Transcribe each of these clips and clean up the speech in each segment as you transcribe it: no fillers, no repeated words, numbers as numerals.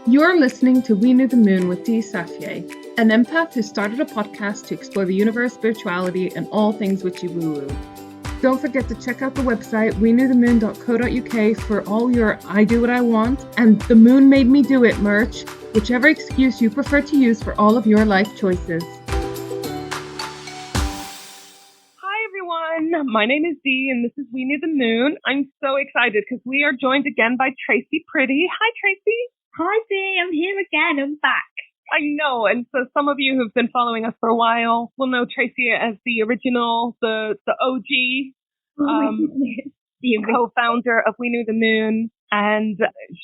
You're listening to We Knew the Moon with Dee Safier, an empath who started a podcast to explore the universe, spirituality, and all things witchy woo-woo. Don't forget to check out the website weknewthemoon.co.uk for all your I do what I want and the moon made me do it merch, whichever excuse you prefer to use for all of your life choices. Hi everyone, my name is Dee and this is We Knew the Moon. I'm so excited because we are joined again by Tracey Pretty. Hi Tracey. Hi Dee, I'm here again, I'm back. I know, and so some of you who've been following us for a while will know Tracey as the original, the OG, co-founder of We Knew the Moon, and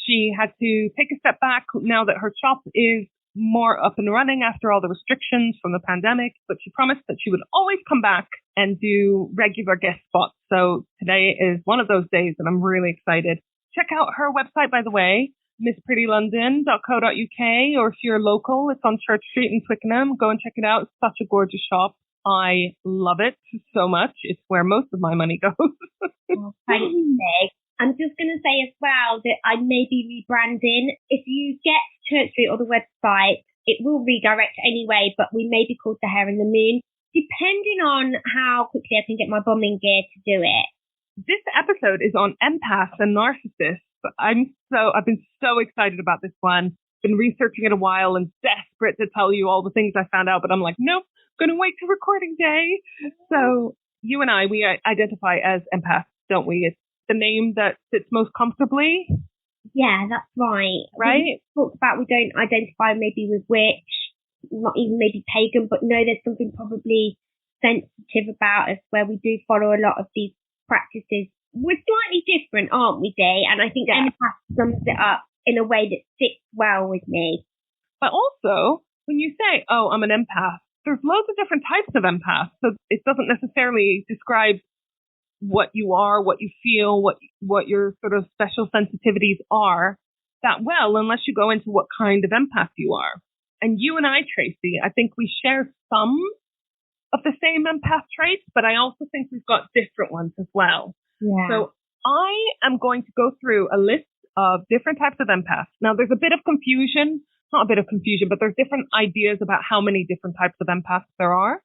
she had to take a step back now that her shop is more up and running after all the restrictions from the pandemic, but she promised that she would always come back and do regular guest spots. So today is one of those days, and I'm really excited. Check out her website, by the way, misspretylondon.co.uk, or if you're local, it's on Church Street in Twickenham. Go and check it out. It's such a gorgeous shop. I love it so much. It's where most of my money goes. Oh, thanks, Meg. I'm just going to say as well that I may be rebranding. If you get Church Street or the website, it will redirect anyway, but we may be called the Hare and the Moon, depending on how quickly I can get my bombing gear to do it. This episode is on empaths and narcissists. I've been so excited about this one. Been researching it a while and desperate to tell you all the things I found out, but I'm like, nope, gonna wait till recording day. So you and I, we identify as empaths, don't we? It's the name that sits most comfortably. Yeah, that's right. Right? We talked about we don't identify maybe with witch, not even maybe pagan, but no, there's something probably sensitive about us where we do follow a lot of these practices. We're slightly different, aren't we, Dee? And I think empath sums it up in a way that fits well with me. But also, when you say, oh, I'm an empath, there's loads of different types of empaths. So it doesn't necessarily describe what you are, what you feel, what your sort of special sensitivities are that well, unless you go into what kind of empath you are. And you and I, Tracey, I think we share some of the same empath traits, but I also think we've got different ones as well. Yeah. So I am going to go through a list of different types of empaths. Now, there's a bit of confusion, not a bit of confusion, but there's different ideas about how many different types of empaths there are.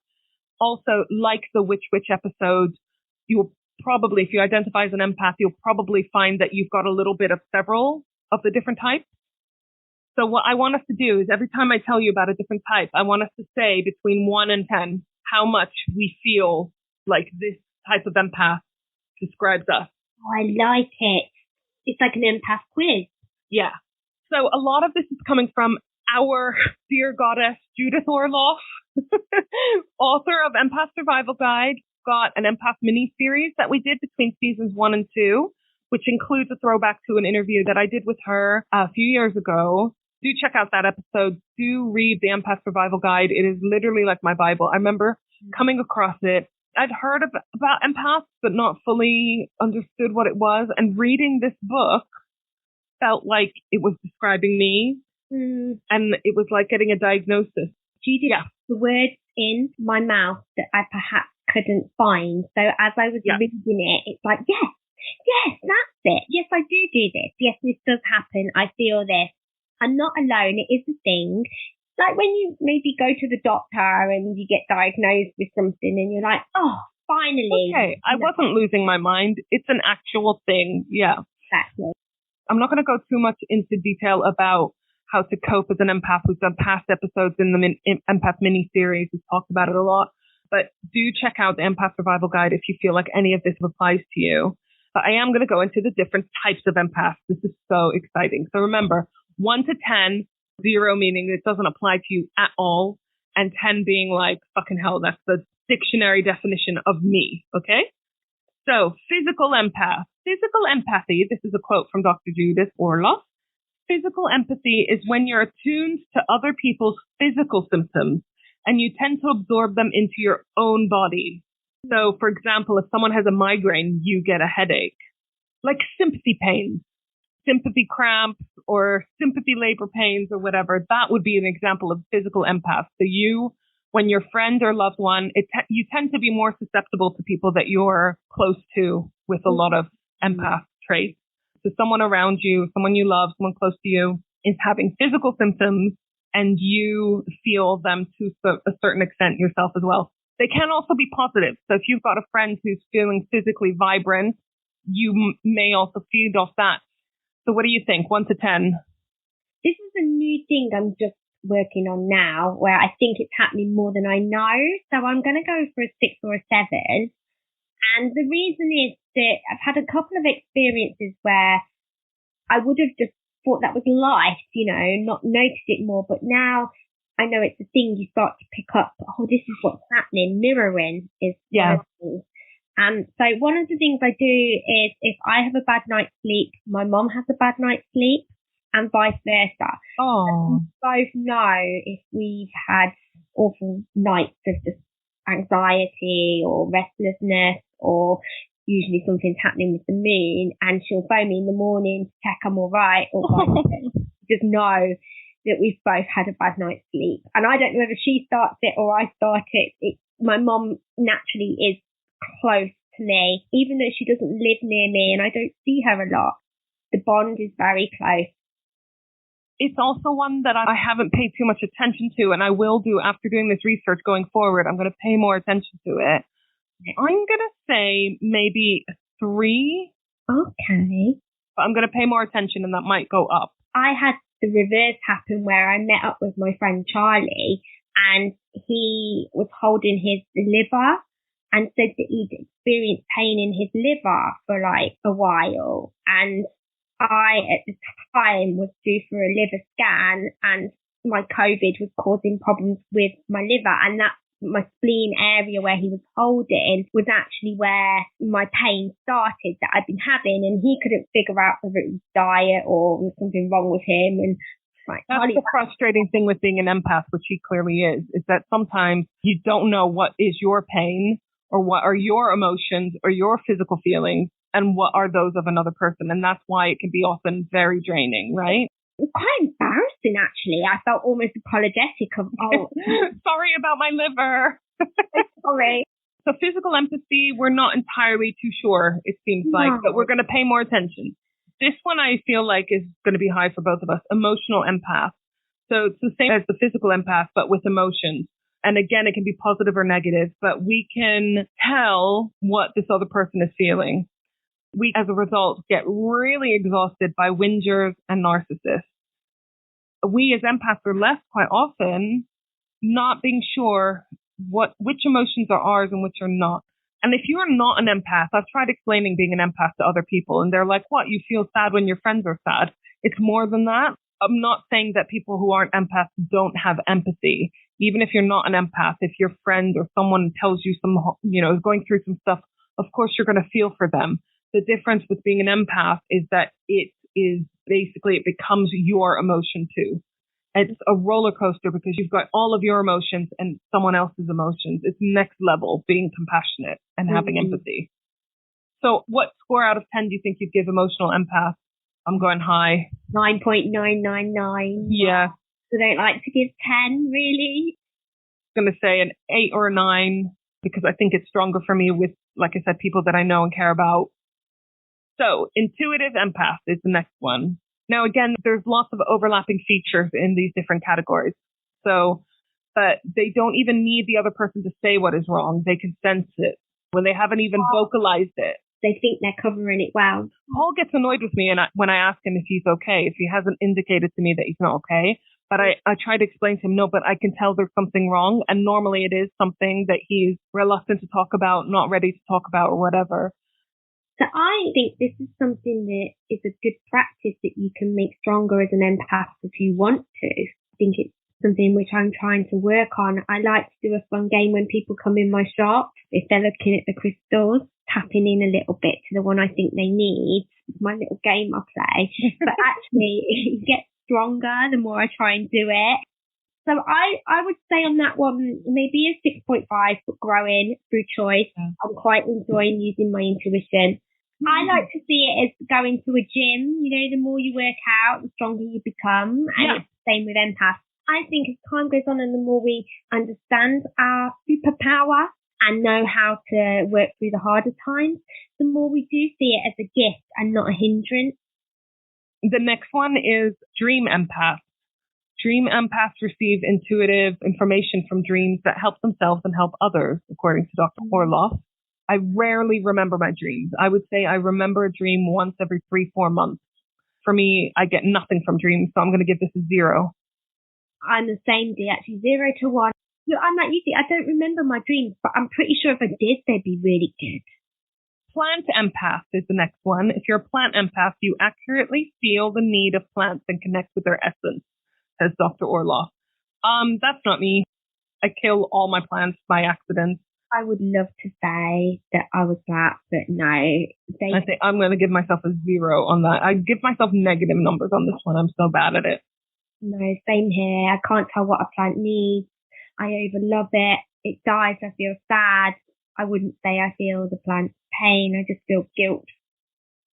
Also, like the Witch episode, you'll probably, if you identify as an empath, you'll probably find that you've got a little bit of several of the different types. So what I want us to do is every time I tell you about a different type, I want us to say between 1 and 10 how much we feel like this type of empath describes us. Oh, I like it. It's like an empath quiz. Yeah. So a lot of this is coming from our dear goddess, Judith Orloff, author of Empath Survival Guide. Got an empath mini-series that we did between seasons 1 and 2, which includes a throwback to an interview that I did with her a few years ago. Do check out that episode. Do read the Empath Survival Guide. It is literally like my Bible. I remember coming across it. I'd heard about empaths, but not fully understood what it was. And reading this book felt like it was describing me. And it was like getting a diagnosis. Judith, the words in my mouth that I perhaps couldn't find. So as I was reading it, it's like, yes, that's it. Yes, I do this. Yes, this does happen. I feel this. I'm not alone. It is a thing. Like when you maybe go to the doctor and you get diagnosed with something and you're like, oh, finally. Okay, I wasn't losing my mind. It's an actual thing. Yeah. Exactly. I'm not going to go too much into detail about how to cope as an empath. We've done past episodes in the Empath mini-series. We've talked about it a lot. But do check out the Empath Survival Guide if you feel like any of this applies to you. But I am going to go into the different types of empaths. This is so exciting. So remember, 1 to 10, 0 meaning it doesn't apply to you at all, and 10 being like, fucking hell, that's the dictionary definition of me, okay? So, physical empath. Physical empathy, this is a quote from Dr. Judith Orloff. Physical empathy is when you're attuned to other people's physical symptoms and you tend to absorb them into your own body. So, for example, if someone has a migraine, you get a headache. Like sympathy pains, sympathy cramps, or sympathy labor pains or whatever. That would be an example of physical empath. So you, when your friend or loved one, you tend to be more susceptible to people that you're close to with a lot of empath traits. So someone around you, someone you love, someone close to you, is having physical symptoms and you feel them to a certain extent yourself as well. They can also be positive. So if you've got a friend who's feeling physically vibrant, you may also feed off that. So what do you think? 1 to 10? This is a new thing I'm just working on now, where I think it's happening more than I know. So I'm going to go for a 6 or a 7. And the reason is that I've had a couple of experiences where I would have just thought that was life, not noticed it more. But now I know it's a thing you start to pick up. Oh, this is what's happening. Mirroring is one of the things. So one of the things I do is if I have a bad night's sleep, my mom has a bad night's sleep, and vice versa. Oh. We both know if we've had awful nights of just anxiety or restlessness, or usually something's happening with the moon, and she'll phone me in the morning to check I'm all right, or just know that we've both had a bad night's sleep. And I don't know whether she starts it or I start it. My mom naturally is close to me, even though she doesn't live near me and I don't see her a lot. The bond is very close. It's also one that I haven't paid too much attention to, and I will do after doing this research going forward. I'm going to pay more attention to it. I'm going to say maybe a 3. Okay. But I'm going to pay more attention and that might go up. I had the reverse happen where I met up with my friend Charlie and he was holding his liver and said that he'd experienced pain in his liver for like a while. And I, at the time, was due for a liver scan and my COVID was causing problems with my liver, and that my spleen area where he was holding was actually where my pain started that I'd been having, and he couldn't figure out whether it was diet or was something wrong with him. And that's the frustrating thing with being an empath, which he clearly is that sometimes you don't know what is your pain or what are your emotions or your physical feelings and what are those of another person. And that's why it can be often very draining, right? It's quite embarrassing, actually. I felt almost apologetic of, sorry about my liver. Sorry. So physical empathy, we're not entirely too sure, it seems like, but we're going to pay more attention. This one I feel like is going to be high for both of us. Emotional empath. So it's the same as the physical empath, but with emotions. And again, it can be positive or negative, but we can tell what this other person is feeling. We, as a result, get really exhausted by whingers and narcissists. We as empaths are left quite often not being sure which emotions are ours and which are not. And if you're not an empath, I've tried explaining being an empath to other people, and they're like, what, you feel sad when your friends are sad? It's more than that. I'm not saying that people who aren't empaths don't have empathy. Even if you're not an empath, if your friend or someone tells you is going through some stuff, of course you're going to feel for them. The difference with being an empath is that it becomes your emotion too. It's a roller coaster because you've got all of your emotions and someone else's emotions. It's next level being compassionate and having empathy. So what score out of 10 do you think you'd give emotional empath? I'm going high. 9.999. Yeah. So I don't like to give 10, really. I'm going to say an 8 or a 9 because I think it's stronger for me with, like I said, people that I know and care about. So intuitive empath is the next one. Now, again, there's lots of overlapping features in these different categories. So, but they don't even need the other person to say what is wrong. They can sense it when they haven't even vocalized it. They think they're covering it well. Paul gets annoyed with me when I ask him if he's okay, if he hasn't indicated to me that he's not okay. But I try to explain to him, no, but I can tell there's something wrong. And normally it is something that he's reluctant to talk about, not ready to talk about or whatever. So I think this is something that is a good practice that you can make stronger as an empath if you want to. I think it's something which I'm trying to work on. I like to do a fun game when people come in my shop. If they're looking at the crystals, tapping in a little bit to the one I think they need. It's my little game I play. But actually, it gets stronger the more I try and do it. So I would say on that one, maybe a 6.5, but growing through choice. I'm quite enjoying using my intuition. I like to see it as going to a gym. The more you work out, the stronger you become. And it's the same with empaths. I think as time goes on and the more we understand our superpower and know how to work through the harder times, the more we do see it as a gift and not a hindrance. The next one is dream empaths. Dream empaths receive intuitive information from dreams that help themselves and help others, according to Dr. Orloff. I rarely remember my dreams. I would say I remember a dream once every 3-4 months. For me, I get nothing from dreams, so I'm going to give this a 0. I'm the same day, actually, 0 to 1. I'm like you. I don't remember my dreams, but I'm pretty sure if I did, they'd be really good. Plant empath is the next one. If you're a plant empath, you accurately feel the need of plants and connect with their essence, says Dr. Orloff. That's not me. I kill all my plants by accident. I would love to say that I was that, but no. I think I'm going to give myself a 0 on that. I give myself negative numbers on this one. I'm so bad at it. No, same here. I can't tell what a plant needs. I overlove it. It dies. I feel sad. I wouldn't say I feel the plant's pain. I just feel guilt.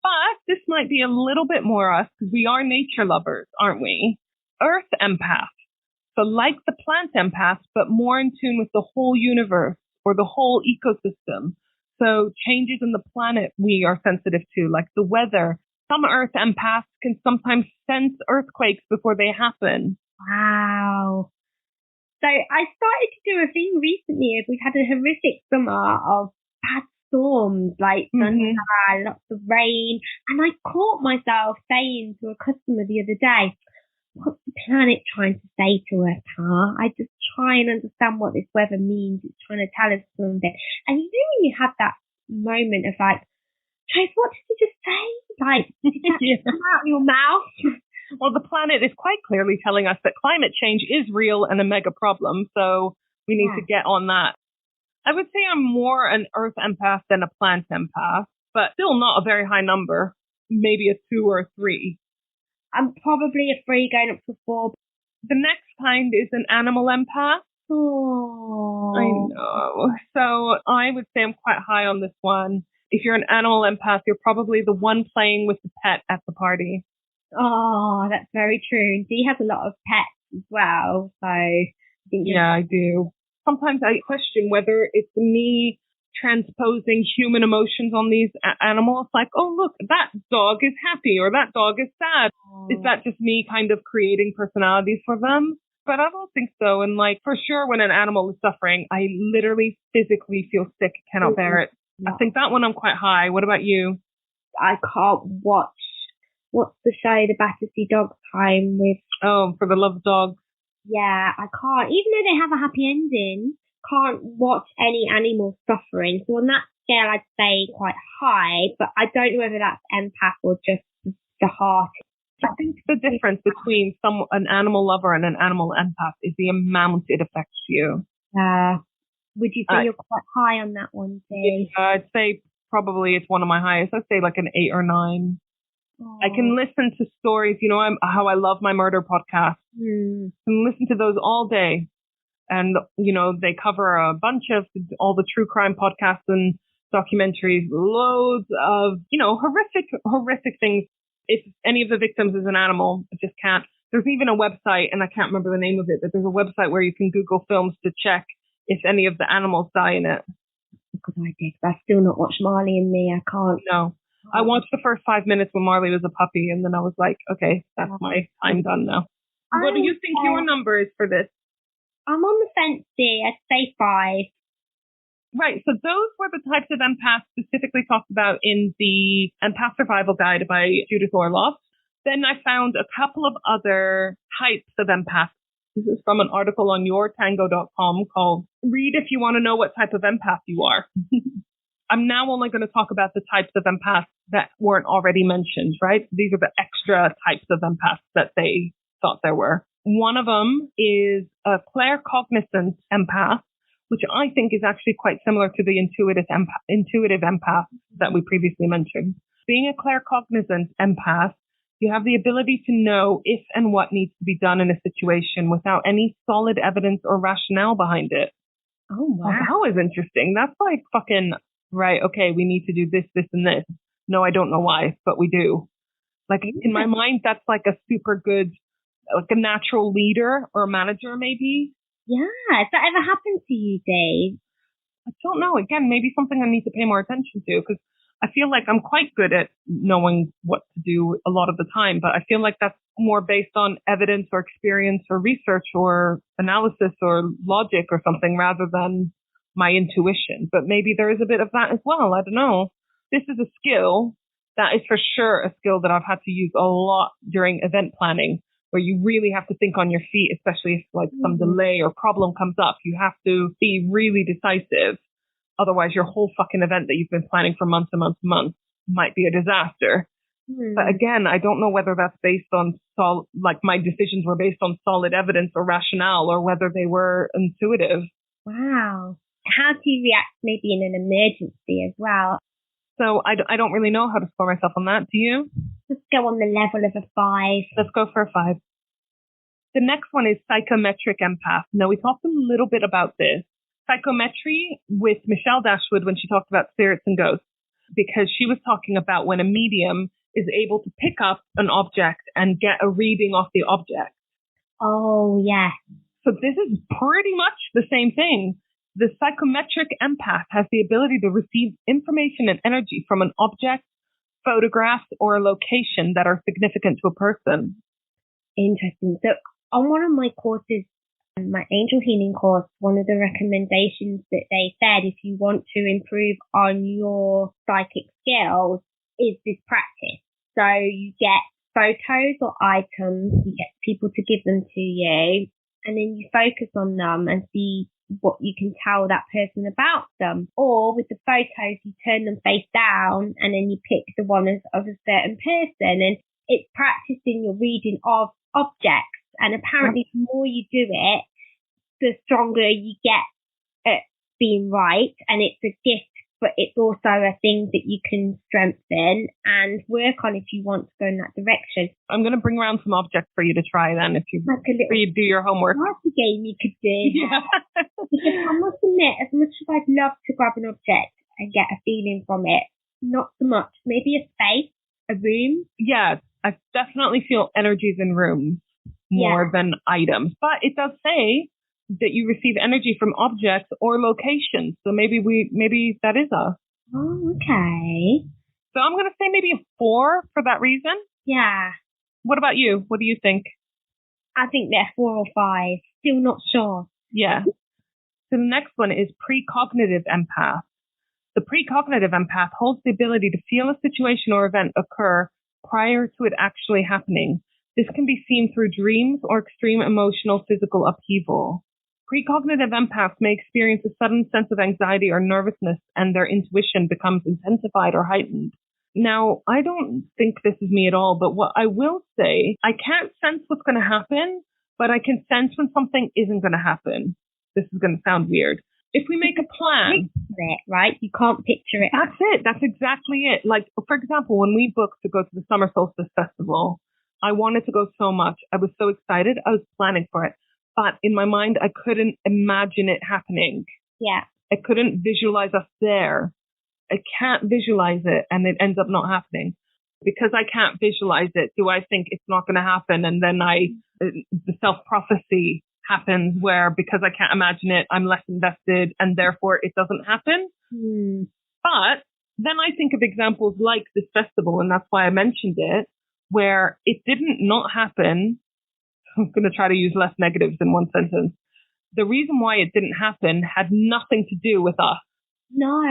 But this might be a little bit more us because we are nature lovers, aren't we? Earth empath. So like the plant empath, but more in tune with the whole universe or the whole ecosystem. So changes in the planet we are sensitive to, like the weather. Some Earth empaths can sometimes sense earthquakes before they happen. Wow. So I started to do a thing recently. We've had a horrific summer of bad storms, like sunshine, lots of rain. And I caught myself saying to a customer the other day, what's the planet trying to say to us, huh? I just try and understand what this weather means. It's trying to tell us something. And you know when you have that moment of like, Trace, what did you just say? Like, did that come out of your mouth? Well, the planet is quite clearly telling us that climate change is real and a mega problem, so we need to get on that. I would say I'm more an Earth empath than a plant empath, but still not a very high number, maybe a 2 or a 3. I'm probably a 3 going up to 4. The next kind is an animal empath. Oh, I know. So I would say I'm quite high on this one. If you're an animal empath, you're probably the one playing with the pet at the party. Oh, that's very true. Dee has a lot of pets as well, so I think I do. Sometimes I question whether it's me transposing human emotions on these animals. Like, oh, look, that dog is happy or that dog is sad. Is that just me kind of creating personalities for them? But I don't think so. And like, for sure, when an animal is suffering, I literally physically feel sick, cannot bear it. I think that one I'm quite high. What about you? I can't watch. What's the show, The Battersea Dog Time with? Oh, For the Love of Dogs. Yeah, I can't. Even though they have a happy ending, can't watch any animal suffering. So on that scale, I'd say quite high, but I don't know whether that's empath or just the heart. I think the difference between an animal lover and an animal empath is the amount it affects you. Would you say you're quite high on that one, Dee? Yeah, I'd say probably it's one of my highest. I'd say like an 8 or 9. Oh. I can listen to stories, you know, how I love my murder podcast. I can listen to those all day. And, you know, they cover a bunch of all the true crime podcasts and documentaries, loads of, you know, horrific things. If any of the victims is an animal, I just can't. There's even a website, and I can't remember the name of it, but there's a website where you can Google films to check if any of the animals die in it. Good idea. I've still not watched Marley and Me. I can't. No. I watched the first 5 minutes when Marley was a puppy, and then I was like, okay, that's my time done now. What do you think your number is for this? I'm on the fence here. I'd say 5. Right. So those were the types of empaths specifically talked about in the Empath Survival Guide by Judith Orloff. Then I found a couple of other types of empaths. This is from an article on yourtango.com called Read If You Want to Know What Type of Empath You Are. I'm now only going to talk about the types of empaths that weren't already mentioned, right? These are the extra types of empaths that they thought there were. One of them is a claircognizant empath, which I think is actually quite similar to the intuitive empath that we previously mentioned. Being a claircognizant empath, you have the ability to know if and what needs to be done in a situation without any solid evidence or rationale behind it. Oh, wow. That was interesting. That's like fucking, right, okay, we need to do this, this, and this. No, I don't know why, but we do. Like, in my mind, that's like a super good, like a natural leader or a manager, maybe. Yeah. Has that ever happened to you, Dave? I don't know. Again, maybe something I need to pay more attention to, because I feel like I'm quite good at knowing what to do a lot of the time, but I feel like that's more based on evidence or experience or research or analysis or logic or something rather than my intuition. But maybe there is a bit of that as well. I don't know. This is a skill that is for sure a skill that I've had to use a lot during event planning, where you really have to think on your feet, especially if like some delay or problem comes up. You have to be really decisive. Otherwise, your whole fucking event that you've been planning for months and months and months might be a disaster. But again, I don't know whether that's based on like my decisions were based on solid evidence or rationale, or whether they were intuitive. Wow. How do you react maybe in an emergency as well? So I don't really know how to score myself on that. Do you? Let's go on the level of a 5. Let's go for a 5. The next one is psychometric empath. Now, we talked a little bit about this. Psychometry with Michelle Dashwood when she talked about spirits and ghosts, because she was talking about when a medium is able to pick up an object and get a reading off the object. Oh, yeah. So this is pretty much the same thing. The psychometric empath has the ability to receive information and energy from an object, photographs, or a location that are significant to a person. Interesting. So on one of my courses, my angel healing course, one of the recommendations that they said, if you want to improve on your psychic skills, is this practice. So you get photos or items, you get people to give them to you, and then you focus on them and see what you can tell that person about them. Or with the photos, you turn them face down and then you pick the one of a certain person, and it's practicing your reading of objects. And apparently the more you do it, the stronger you get at being right. And it's a gift, but it's also a thing that you can strengthen and work on if you want to go in that direction. I'm going to bring around some objects for you to try then, if you, like for you to do your homework. Party game you could do. Yeah. Because I must admit, as much as I'd love to grab an object and get a feeling from it, not so much. Maybe a space, a room. Yeah, I definitely feel energies in rooms more than items. But it does say that you receive energy from objects or locations. So maybe that is us. Oh, okay. So I'm going to say maybe a 4 for that reason. Yeah. What about you? What do you think? I think they're 4 or 5. Still not sure. Yeah. So the next one is precognitive empath. The precognitive empath holds the ability to feel a situation or event occur prior to it actually happening. This can be seen through dreams or extreme emotional physical upheaval. Precognitive empaths may experience a sudden sense of anxiety or nervousness, and their intuition becomes intensified or heightened. Now, I don't think this is me at all, but what I will say, I can't sense what's going to happen, but I can sense when something isn't going to happen. This is going to sound weird. If we make a plan, it, right? You can't picture it. That's it. That's exactly it. Like, for example, when we booked to go to the Summer Solstice Festival, I wanted to go so much. I was so excited. I was planning for it. But in my mind, I couldn't imagine it happening. Yeah. I couldn't visualize us there. I can't visualize it, and it ends up not happening. Because I can't visualize it, do I think it's not going to happen? And then the self-prophecy happens where because I can't imagine it, I'm less invested, and therefore it doesn't happen. But then I think of examples like this festival, and that's why I mentioned it, where it didn't not happen. I'm going to try to use less negatives in one sentence. The reason why it didn't happen had nothing to do with us. No.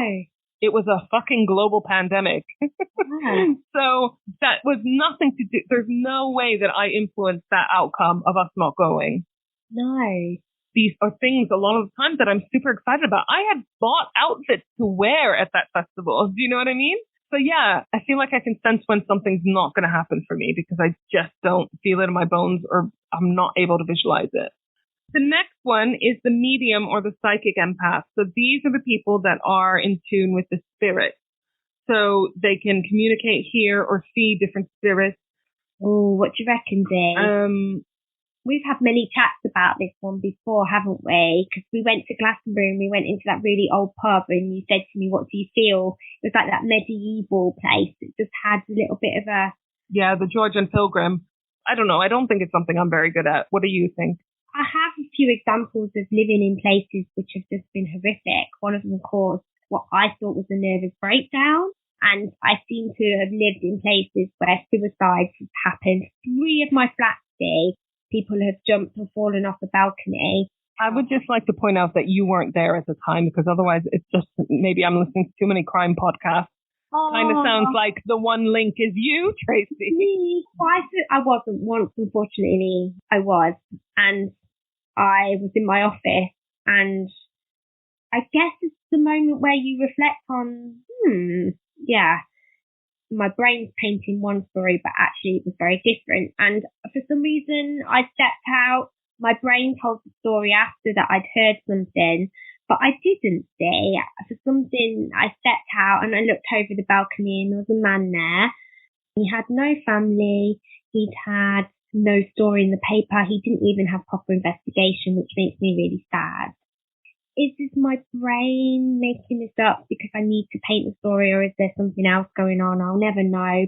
It was a fucking global pandemic. Yeah. So that was nothing to do. There's no way that I influenced that outcome of us not going. No. These are things a lot of the times that I'm super excited about. I had bought outfits to wear at that festival. Do you know what I mean? So yeah, I feel like I can sense when something's not going to happen for me because I just don't feel it in my bones, or I'm not able to visualize it. The next one is the medium or the psychic empath. So these are the people that are in tune with the spirit. So they can communicate, hear, or see different spirits. Oh, what do you reckon, Dee? We've had many chats about this one before, haven't we? Because we went to Glastonbury and we went into that really old pub and you said to me, what do you feel? It was like that medieval place. It just had a little bit of a... Yeah, the Georgian Pilgrim. I don't know. I don't think it's something I'm very good at. What do you think? I have a few examples of living in places which have just been horrific. One of them caused what I thought was a nervous breakdown. And I seem to have lived in places where suicides have happened. 3 of my flats, people have jumped or fallen off the balcony. I would just like to point out that you weren't there at the time, because otherwise it's just, maybe I'm listening to too many crime podcasts. Kind of sounds like the one link is you, Tracey. Me, I wasn't once, unfortunately. I was. And I was in my office, and I guess it's the moment where you reflect on, yeah, my brain's painting one story, but actually it was very different. And for some reason, I stepped out. My brain told the story after that I'd heard something, but I didn't see. For something, I stepped out and I looked over the balcony, and there was a man there. He had no family. He'd had no story in the paper. He didn't even have proper investigation, which makes me really sad. Is this my brain making this up because I need to paint the story, or is there something else going on? I'll never know.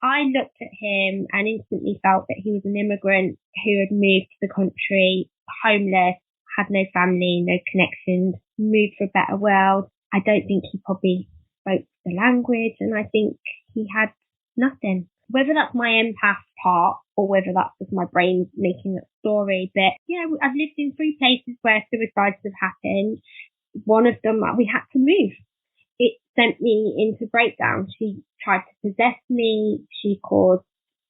I looked at him and instantly felt that he was an immigrant who had moved to the country, homeless, had no family, no connections, moved for a better world. I don't think he probably spoke the language, and I think he had nothing. Whether that's my empath part or whether that's just my brain making that story. But yeah, I've lived in 3 places where suicides have happened. One of them, we had to move. It sent me into breakdown. She tried to possess me. She caused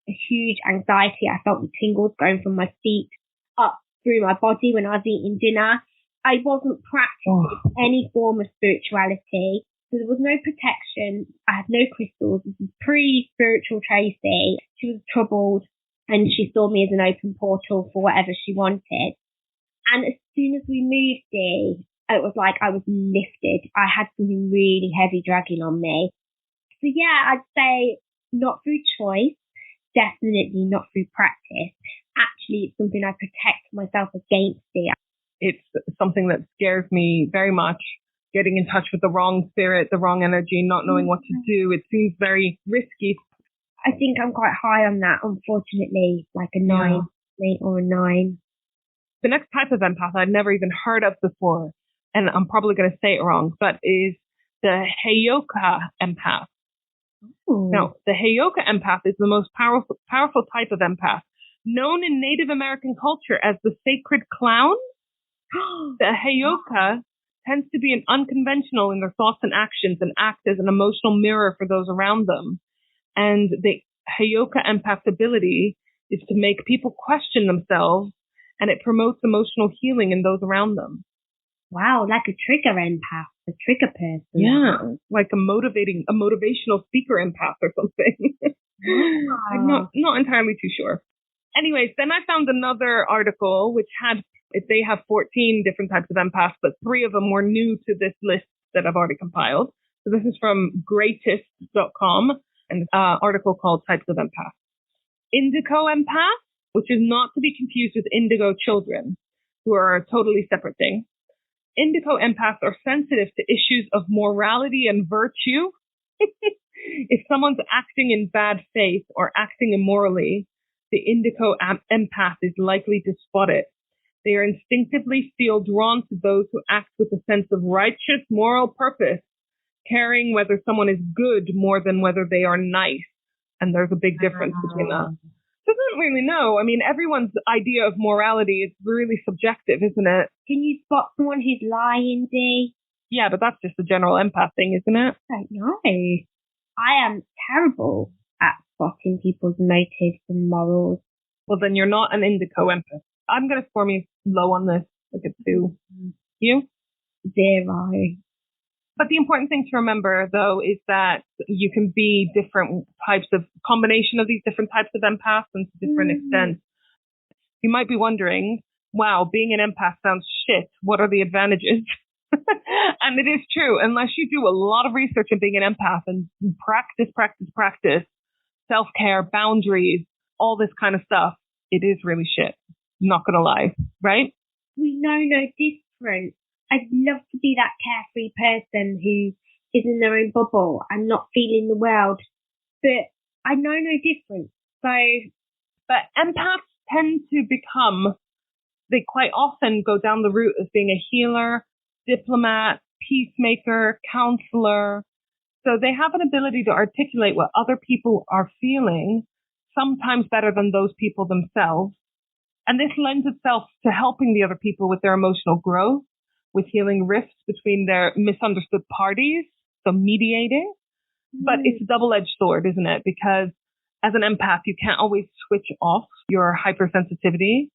a huge anxiety. I felt the tingles going from my feet up through my body when I was eating dinner. I wasn't practicing any form of spirituality. So there was no protection. I had no crystals. This is pre-spiritual Tracey. She was troubled, and she saw me as an open portal for whatever she wanted. And as soon as we moved, it was like I was lifted. I had something really heavy dragging on me. So yeah, I'd say not through choice, definitely not through practice. Actually, it's something I protect myself against. It's something that scares me very much. Getting in touch with the wrong spirit, the wrong energy, not knowing what to do. It seems very risky. I think I'm quite high on that, unfortunately, like a 9, 8 or a 9. The next type of empath I'd never even heard of before, and I'm probably going to say it wrong, but is the Heyoka empath. Ooh. Now, the Heyoka empath is the most powerful type of empath, known in Native American culture as the sacred clown. The Heyoka tends to be unconventional in their thoughts and actions and act as an emotional mirror for those around them. And the Heyoka empath's ability is to make people question themselves, and it promotes emotional healing in those around them. Wow, like a trigger empath, a trigger person. Yeah, like a motivational speaker empath or something. I'm not entirely too sure. Anyways, then I found another article which had, they have 14 different types of empaths, but 3 of them were new to this list that I've already compiled. So this is from greatest.com, an article called Types of Empath. Indigo empath, which is not to be confused with indigo children, who are a totally separate thing. Indigo empaths are sensitive to issues of morality and virtue. If someone's acting in bad faith or acting immorally, the indigo empath is likely to spot it. They are instinctively feel drawn to those who act with a sense of righteous moral purpose, caring whether someone is good more than whether they are nice. And there's a big difference between that. Doesn't really know. I mean, everyone's idea of morality is really subjective, isn't it? Can you spot someone who's lying, Dee? Yeah, but that's just a general empath thing, isn't it? I don't know. I am terrible at spotting people's motives and morals. Well, then you're not an indigo empath. I'm going to score me low on this, like a 2. You? 0. But the important thing to remember, though, is that you can be different types of combination of these different types of empaths and to different extents. You might be wondering, wow, being an empath sounds shit. What are the advantages? And it is true. Unless you do a lot of research on being an empath and practice, self-care, boundaries, all this kind of stuff, it is really shit. I'm not going to lie, right? We know no different. I'd love to be that carefree person who is in their own bubble and not feeling the world. But I know no difference. But empaths tend to they quite often go down the route of being a healer, diplomat, peacemaker, counselor. So they have an ability to articulate what other people are feeling, sometimes better than those people themselves. And this lends itself to helping the other people with their emotional growth, with healing rifts between their misunderstood parties, so mediating. But it's a double-edged sword, isn't it? Because as an empath, you can't always switch off your hypersensitivity,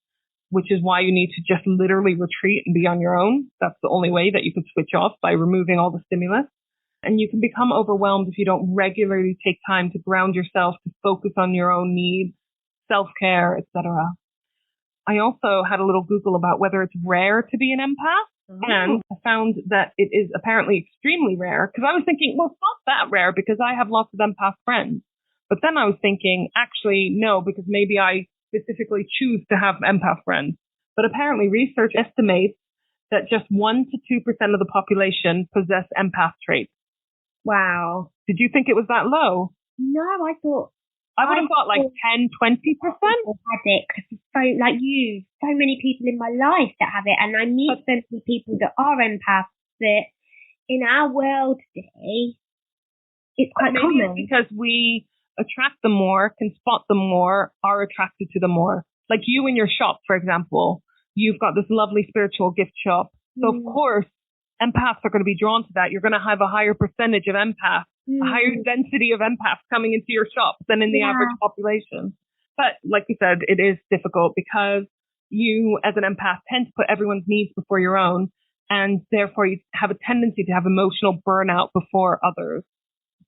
which is why you need to just literally retreat and be on your own. That's the only way that you can switch off, by removing all the stimulus. And you can become overwhelmed if you don't regularly take time to ground yourself, to focus on your own needs, self-care, etc. I also had a little Google about whether it's rare to be an empath. And I found that it is apparently extremely rare, because I was thinking, well, it's not that rare because I have lots of empath friends. But then I was thinking, actually, no, because maybe I specifically choose to have empath friends. But apparently research estimates that just 1% to 2% of the population possess empath traits. Wow. Did you think it was that low? No, I would have thought like 10, 20%. Had it, because so, like you, so many people in my life that have it, and I meet so many people that are empaths that in our world today, it's quite common. It's because we attract them more, can spot them more, are attracted to them more. Like you in your shop, for example, you've got this lovely spiritual gift shop. So of course, empaths are going to be drawn to that. You're going to have a higher percentage of empaths, a higher density of empaths coming into your shop than in the average population. But like you said, it is difficult because you as an empath tend to put everyone's needs before your own, and therefore you have a tendency to have emotional burnout before others.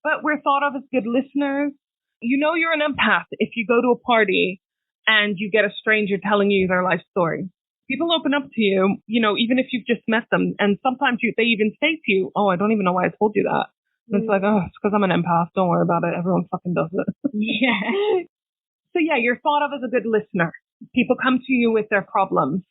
But we're thought of as good listeners. You know you're an empath if you go to a party and you get a stranger telling you their life story. People open up to you, you know, even if you've just met them. And sometimes they even say to you, oh, I don't even know why I told you that. And it's like, oh, it's because I'm an empath. Don't worry about it. Everyone fucking does it. Yeah. So yeah, you're thought of as a good listener. People come to you with their problems.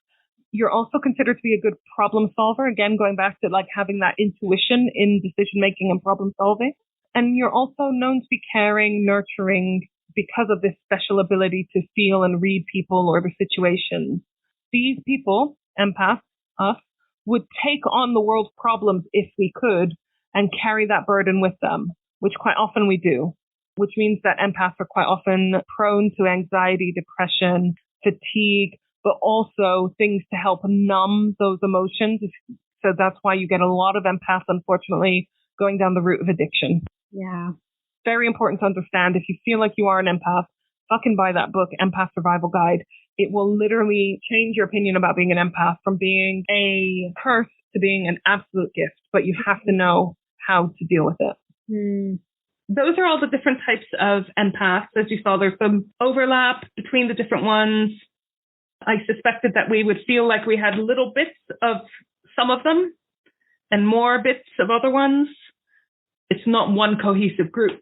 You're also considered to be a good problem solver. Again, going back to like having that intuition in decision making and problem solving. And you're also known to be caring, nurturing, because of this special ability to feel and read people or the situations. These people, empaths, us, would take on the world's problems if we could and carry that burden with them, which quite often we do, which means that empaths are quite often prone to anxiety, depression, fatigue, but also things to help numb those emotions. So that's why you get a lot of empaths, unfortunately, going down the route of addiction. Yeah. Very important to understand. If you feel like you are an empath, fucking buy that book, Empath Survival Guide. It will literally change your opinion about being an empath from being a curse to being an absolute gift. But you have to know how to deal with it. Those are all the different types of empaths. As you saw, there's some overlap between the different ones. I suspected that we would feel like we had little bits of some of them and more bits of other ones. It's not one cohesive group.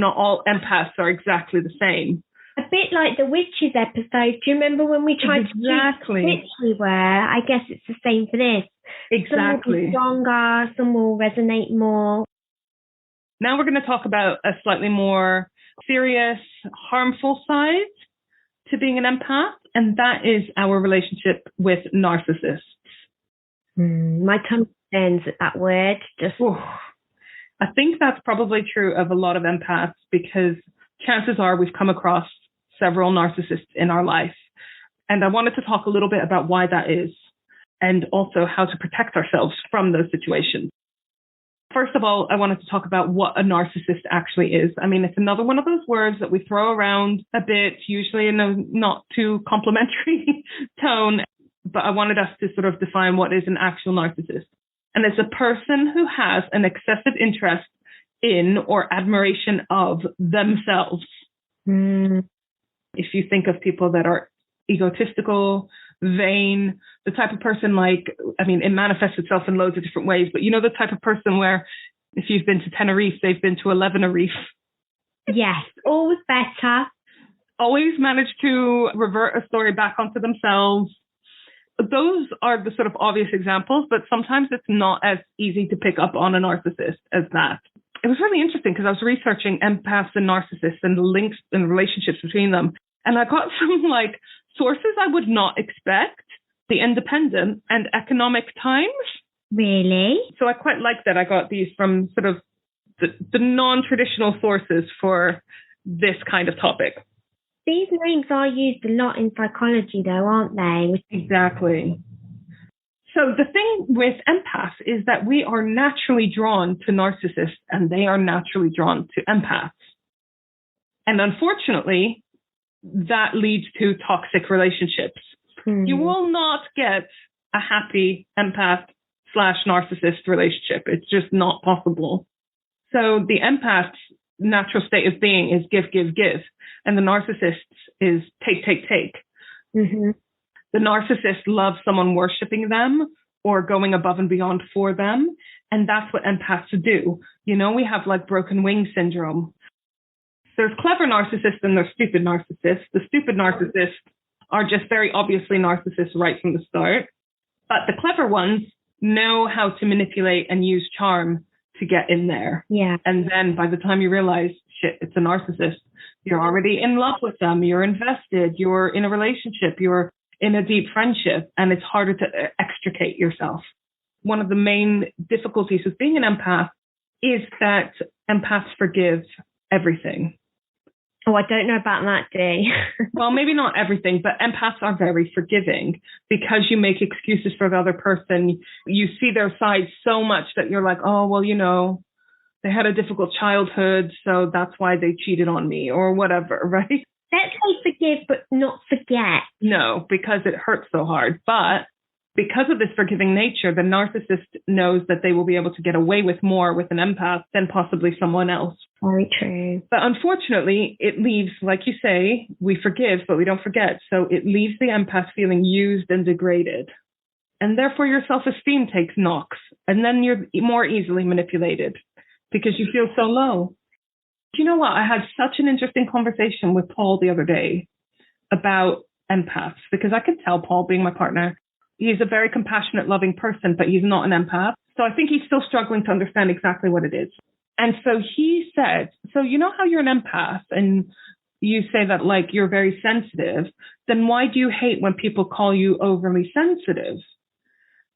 Not all empaths are exactly the same. A bit like the witches episode. Do you remember when we tried to choose which we were? I guess it's the same for this. Some will be stronger, some will resonate more. Now we're going to talk about a slightly more serious, harmful side to being an empath, and that is our relationship with narcissists. My tongue bends at that word. I think that's probably true of a lot of empaths, because chances are we've come across several narcissists in our life. And I wanted to talk a little bit about why that is, and also how to protect ourselves from those situations. First of all, I wanted to talk about what a narcissist actually is. I mean, it's another one of those words that we throw around a bit, usually in a not too complimentary tone, but I wanted us to sort of define what is an actual narcissist. And it's a person who has an excessive interest in or admiration of themselves. If you think of people that are egotistical, vain, the type of person it manifests itself in loads of different ways, but you know the type of person where if you've been to Tenerife, they've been to 11 Reef. Yes, always better. Always manage to revert a story back onto themselves. Those are the sort of obvious examples, but sometimes it's not as easy to pick up on a narcissist as that. It was really interesting because I was researching empaths and narcissists and the links and relationships between them. And I got some sources I would not expect. The Independent and Economic Times. Really? So I quite like that. I got these from sort of the non-traditional sources for this kind of topic. These names are used a lot in psychology, though, aren't they? Exactly. So the thing with empaths is that we are naturally drawn to narcissists and they are naturally drawn to empaths. And unfortunately, that leads to toxic relationships. You will not get a happy empath/narcissist relationship. It's just not possible. So the empath's natural state of being is give, give, give. And the narcissist is take, take, take. Mm-hmm. The narcissist loves someone worshiping them or going above and beyond for them. And that's what empaths do. You know, we have like broken wing syndrome. There's clever narcissists and there's stupid narcissists. The stupid narcissists are just very obviously narcissists right from the start. But the clever ones know how to manipulate and use charm to get in there. Yeah. And then by the time you realize, shit, it's a narcissist, you're already in love with them, you're invested, you're in a relationship, you're in a deep friendship, and it's harder to extricate yourself. One of the main difficulties with being an empath is that empaths forgive everything. Oh, I don't know about that, Dee. Well, maybe not everything, but empaths are very forgiving because you make excuses for the other person. You see their side so much that you're like, oh, well, you know, they had a difficult childhood, so that's why they cheated on me or whatever, right? Let's say forgive, but not forget. No, because it hurts so hard. But because of this forgiving nature, the narcissist knows that they will be able to get away with more with an empath than possibly someone else. Very true. But unfortunately, it leaves, like you say, we forgive, but we don't forget. So it leaves the empath feeling used and degraded. And therefore, your self-esteem takes knocks. And then you're more easily manipulated because you feel so low. Do you know what? I had such an interesting conversation with Paul the other day about empaths, because I could tell Paul, being my partner, he's a very compassionate, loving person, but he's not an empath. So I think he's still struggling to understand exactly what it is. And so he said, so you know how you're an empath and you say that like you're very sensitive, then why do you hate when people call you overly sensitive?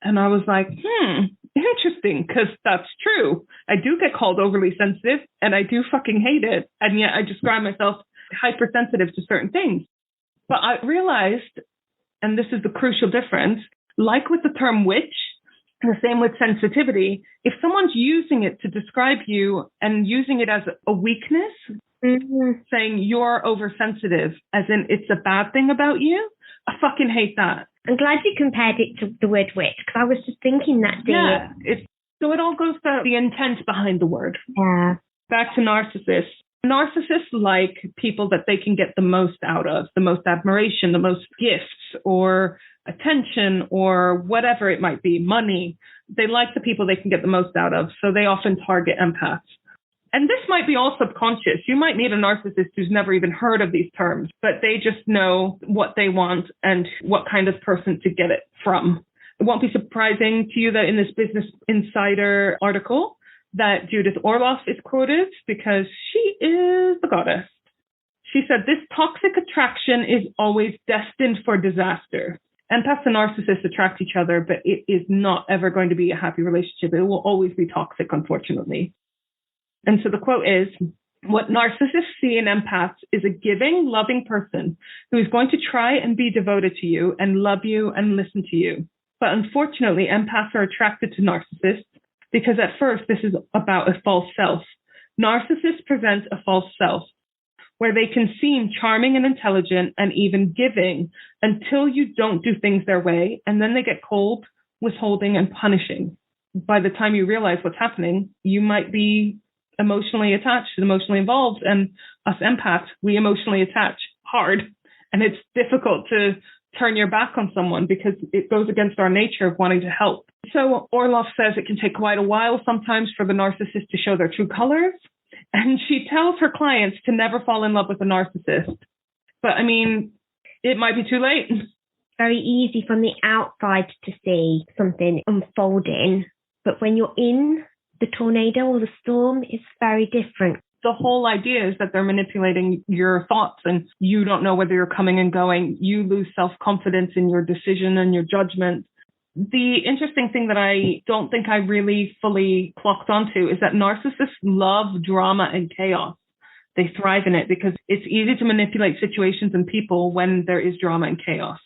And I was like, interesting, because that's true. I do get called overly sensitive and I do fucking hate it. And yet I describe myself hypersensitive to certain things. But I realized, and this is the crucial difference, like with the term witch, the same with sensitivity, if someone's using it to describe you and using it as a weakness, saying you're oversensitive, as in it's a bad thing about you, I fucking hate that. I'm glad you compared it to the word witch, because I was just thinking that, Yeah, so it all goes to the intent behind the word. Yeah. Back to narcissists. Narcissists like people that they can get the most out of, the most admiration, the most gifts or attention or whatever it might be, money. They like the people they can get the most out of, so they often target empaths. And this might be all subconscious. You might meet a narcissist who's never even heard of these terms, but they just know what they want and what kind of person to get it from. It won't be surprising to you that in this Business Insider article that Judith Orloff is quoted, because she is the goddess. She said, this toxic attraction is always destined for disaster. Empaths and narcissists attract each other, but it is not ever going to be a happy relationship. It will always be toxic, unfortunately. And so the quote is, what narcissists see in empaths is a giving, loving person who is going to try and be devoted to you and love you and listen to you. But unfortunately, empaths are attracted to narcissists because at first this is about a false self. Narcissists present a false self where they can seem charming and intelligent and even giving until you don't do things their way, and then they get cold, withholding, and punishing. By the time you realize what's happening, you might be emotionally attached, emotionally involved, and us empaths, we emotionally attach hard, and it's difficult to turn your back on someone because it goes against our nature of wanting to help. So Orloff says it can take quite a while sometimes for the narcissist to show their true colors, and she tells her clients to never fall in love with a narcissist. But I mean, it might be too late. Very easy from the outside to see something unfolding, but when you're in the tornado or the storm, it's very different. The whole idea is that they're manipulating your thoughts and you don't know whether you're coming and going. You lose self-confidence in your decision and your judgment. The interesting thing that I don't think I really fully clocked onto is that narcissists love drama and chaos. They thrive in it because it's easy to manipulate situations and people when there is drama and chaos.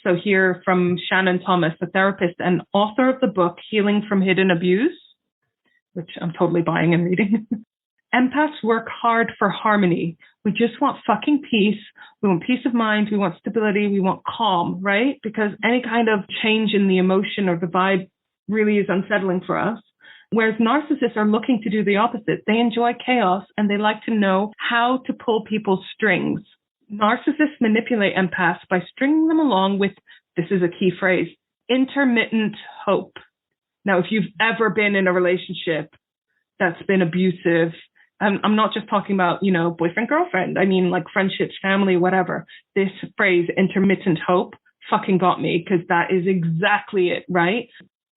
So here from Shannon Thomas, a therapist and author of the book Healing from Hidden Abuse, which I'm totally buying and reading. Empaths work hard for harmony. We just want fucking peace. We want peace of mind. We want stability. We want calm, right? Because any kind of change in the emotion or the vibe really is unsettling for us. Whereas narcissists are looking to do the opposite. They enjoy chaos and they like to know how to pull people's strings. Narcissists manipulate empaths by stringing them along with, this is a key phrase, intermittent hope. Now, if you've ever been in a relationship that's been abusive, I'm not just talking about, boyfriend, girlfriend. I mean, like friendships, family, whatever. This phrase, intermittent hope, fucking got me because that is exactly it, right?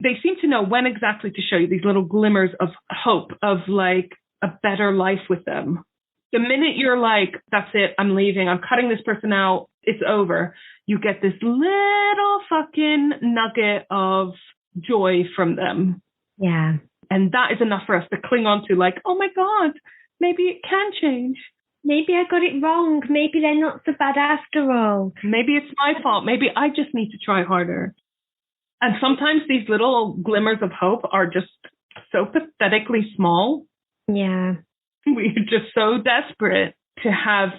They seem to know when exactly to show you these little glimmers of hope, of like a better life with them. The minute you're like, that's it, I'm leaving, I'm cutting this person out, it's over, you get this little fucking nugget of joy from them. Yeah. And that is enough for us to cling on to, like, oh my God, maybe it can change. Maybe I got it wrong. Maybe they're not so bad after all. Maybe it's my fault. Maybe I just need to try harder. And sometimes these little glimmers of hope are just so pathetically small. Yeah. We're just so desperate to have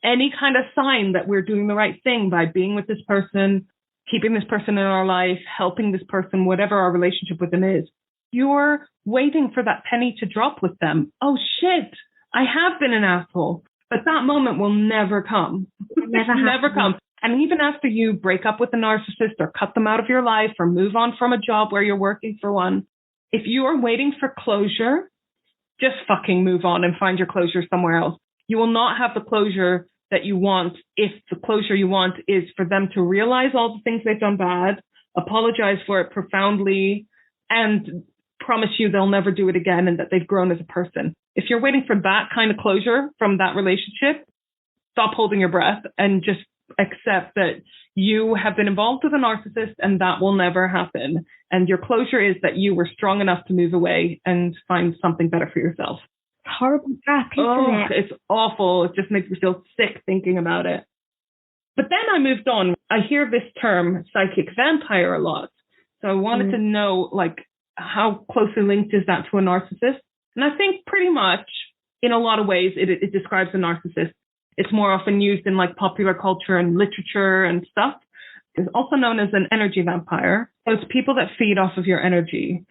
any kind of sign that we're doing the right thing by being with this person, keeping this person in our life, helping this person, whatever our relationship with them is. You're waiting for that penny to drop with them. Oh, shit, I have been an asshole. But that moment will never come. Never come. And even after you break up with a narcissist or cut them out of your life or move on from a job where you're working for one, if you are waiting for closure, just fucking move on and find your closure somewhere else. You will not have the closure that you want if the closure you want is for them to realize all the things they've done bad, apologize for it profoundly, and promise you they'll never do it again and that they've grown as a person. If you're waiting for that kind of closure from that relationship, stop holding your breath and just accept that you have been involved with a narcissist and that will never happen. And your closure is that you were strong enough to move away and find something better for yourself. Horrible crap, isn't it? It's awful. It just makes me feel sick thinking about it. But then I moved on. I hear this term psychic vampire a lot. So I wanted to know, like, how closely linked is that to a narcissist? And I think pretty much in a lot of ways it describes a narcissist. It's more often used in like popular culture and literature and stuff. It's also known as an energy vampire. So it's people that feed off of your energy.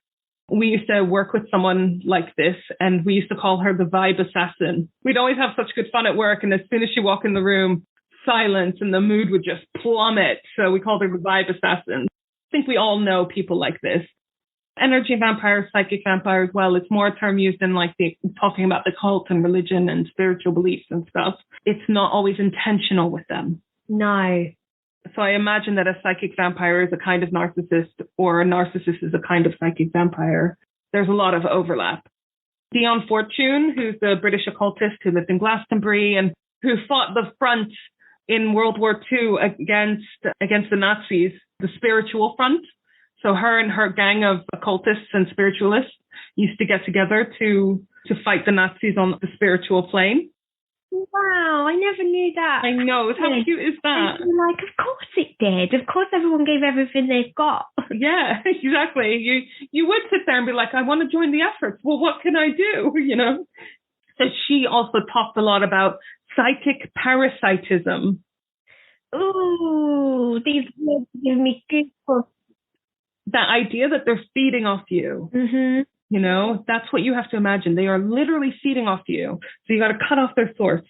We used to work with someone like this and we used to call her the vibe assassin. We'd always have such good fun at work. And as soon as she walked in the room, silence and the mood would just plummet. So we called her the vibe assassin. I think we all know people like this. Energy vampire, psychic vampire as well. It's more a term used in like talking about the cult and religion and spiritual beliefs and stuff. It's not always intentional with them. No. So I imagine that a psychic vampire is a kind of narcissist or a narcissist is a kind of psychic vampire. There's a lot of overlap. Dion Fortune, who's the British occultist who lived in Glastonbury and who fought the front in World War II against the Nazis, the spiritual front. So her and her gang of occultists and spiritualists used to get together to fight the Nazis on the spiritual plane. Wow, I never knew that. I know. How cute is that? And like, of course it did. Of course everyone gave everything they've got. Yeah, exactly. You would sit there and be like, I want to join the efforts. Well, what can I do? So she also talked a lot about psychic parasitism. Ooh, these words give me goosebumps. That idea that they're feeding off you, that's what you have to imagine. They are literally feeding off you. So you got to cut off their source.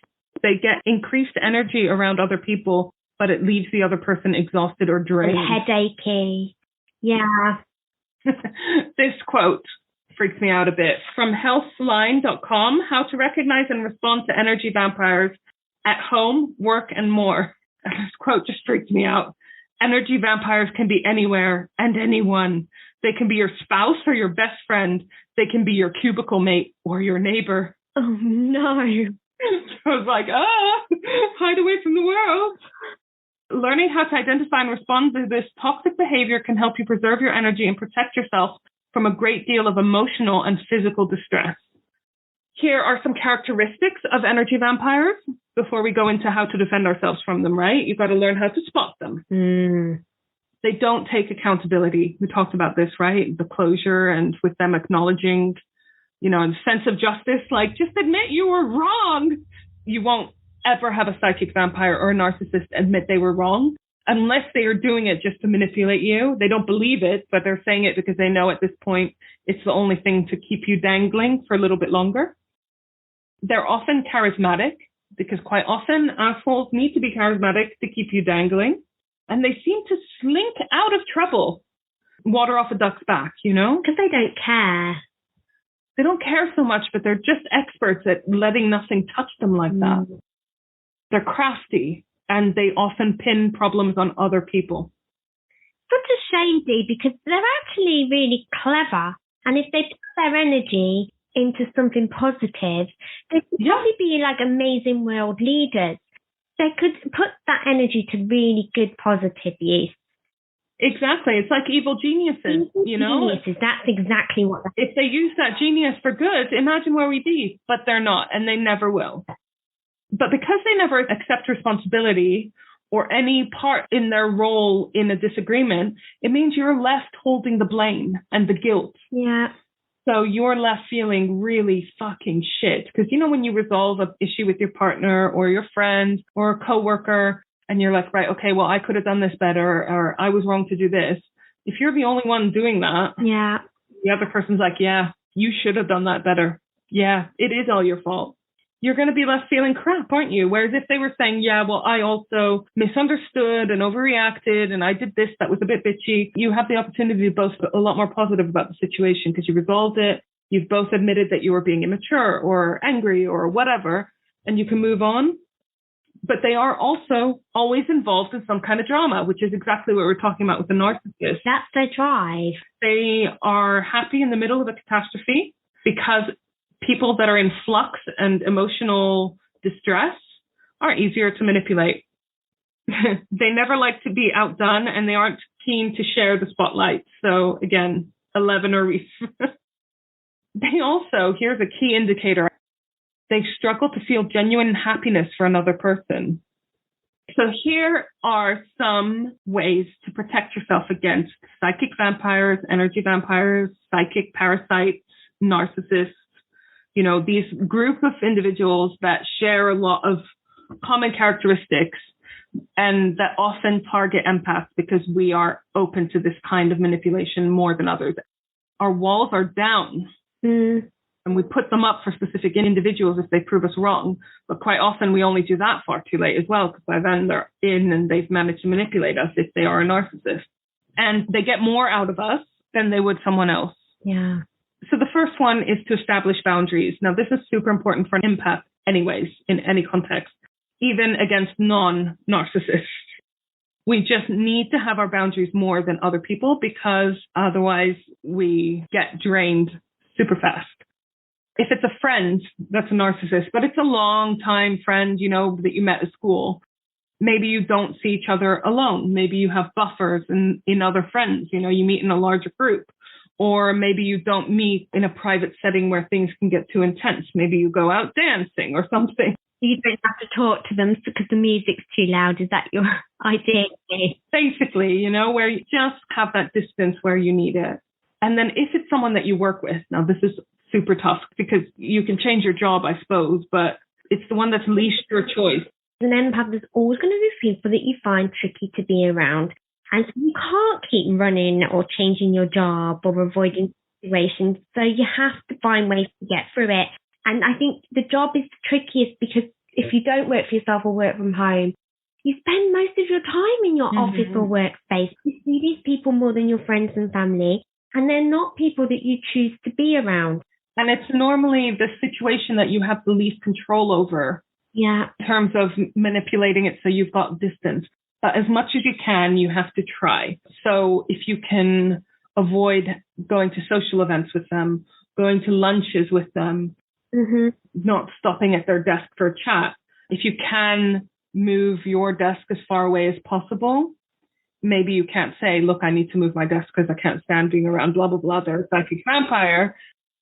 They get increased energy around other people, but it leaves the other person exhausted or drained. Headachy. Yeah. This quote freaks me out a bit. From healthline.com, how to recognize and respond to energy vampires at home, work, and more. This quote just freaked me out. Energy vampires can be anywhere and anyone. They can be your spouse or your best friend. They can be your cubicle mate or your neighbor. Oh, no. I was like, hide away from the world. learning how to identify and respond to this toxic behavior can help you preserve your energy and protect yourself from a great deal of emotional and physical distress. Here are some characteristics of energy vampires before we go into how to defend ourselves from them, right? You've got to learn how to spot them. They don't take accountability. We talked about this, right? The closure, and with them acknowledging, you know, and sense of justice, like just admit you were wrong. You won't ever have a psychic vampire or a narcissist admit they were wrong unless they are doing it just to manipulate you. They don't believe it, but they're saying it because they know at this point it's the only thing to keep you dangling for a little bit longer. They're often charismatic because quite often assholes need to be charismatic to keep you dangling. And they seem to slink out of trouble. Water off a duck's back, you know? Because they don't care. They don't care so much, but they're just experts at letting nothing touch them like that. They're crafty, and they often pin problems on other people. Such a shame, Dee, because they're actually really clever. And if they put their energy into something positive, they could probably be like amazing world leaders. They could put that energy to really good positive use. Exactly. It's like evil geniuses, you know? Geniuses, that's exactly what. If they use that genius for good, imagine where we'd be. But they're not, and they never will. But because they never accept responsibility or any part in their role in a disagreement, it means you're left holding the blame and the guilt. Yeah. So you're left feeling really fucking shit. Because, you know, when you resolve an issue with your partner or your friend or a coworker, and you're like, right, okay, well, I could have done this better, or I was wrong to do this. If you're the only one doing that, the other person's like, yeah, you should have done that better. Yeah, it is all your fault. You're going to be left feeling crap, aren't you? Whereas if they were saying, yeah, well, I also misunderstood and overreacted and I did this that was a bit bitchy, you have the opportunity to both be a lot more positive about the situation because you resolved it. You've both admitted that you were being immature or angry or whatever, and you can move on. But they are also always involved in some kind of drama, which is exactly what we're talking about with the narcissist. That's their drive. They are happy in the middle of a catastrophe because people that are in flux and emotional distress are easier to manipulate. They never like to be outdone, and they aren't keen to share the spotlight. So again, 11 or Reese. They also, here's a key indicator, they struggle to feel genuine happiness for another person. So here are some ways to protect yourself against psychic vampires, energy vampires, psychic parasites, narcissists, you know, these group of individuals that share a lot of common characteristics and that often target empaths because we are open to this kind of manipulation more than others. Our walls are down. And we put them up for specific individuals if they prove us wrong. But quite often we only do that far too late as well, because by then they're in and they've managed to manipulate us if they are a narcissist. And they get more out of us than they would someone else. Yeah. So the first one is to establish boundaries. Now, this is super important for an empath anyways, in any context, even against non-narcissists. We just need to have our boundaries more than other people because otherwise we get drained super fast. If it's a friend that's a narcissist, but it's a long time friend, you know, that you met at school, maybe you don't see each other alone. Maybe you have buffers in other friends, you know, you meet in a larger group. Or maybe you don't meet in a private setting where things can get too intense. Maybe you go out dancing or something. You don't have to talk to them because the music's too loud. Is that your idea? Basically, you know, where you just have that distance where you need it. And then if it's someone that you work with, now this is super tough because you can change your job, I suppose, but it's the one that's least your choice. An empath, there's always going to be people that you find tricky to be around. And so you can't keep running or changing your job or avoiding situations. So you have to find ways to get through it. And I think the job is the trickiest because if you don't work for yourself or work from home, you spend most of your time in your office or workspace. You see these people more than your friends and family, and they're not people that you choose to be around. And it's normally the situation that you have the least control over. Yeah. In terms of manipulating it so you've got distance. But as much as you can, you have to try. So if you can avoid going to social events with them, going to lunches with them, not stopping at their desk for a chat. If you can move your desk as far away as possible. Maybe you can't say, look, I need to move my desk because I can't stand being around blah, blah, blah. They're a psychic vampire.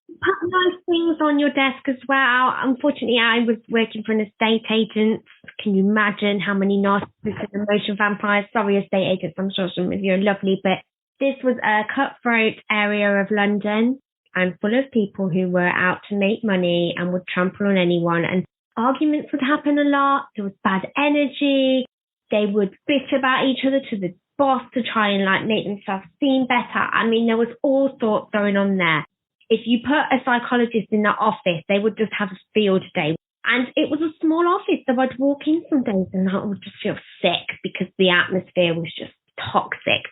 Put nice things on your desk as well. Unfortunately, I was working for an estate agent. Can you imagine how many narcissists and emotion vampires? Sorry, estate agents, I'm sure some of you are lovely, but this was a cutthroat area of London and full of people who were out to make money and would trample on anyone. And arguments would happen a lot. There was bad energy. They would bitch about each other to the boss to try and like make themselves seem better. I mean, there was all sorts going on there. If you put a psychologist in that office, they would just have a field day. And it was a small office, so I'd walk in some days and I would just feel sick because the atmosphere was just toxic.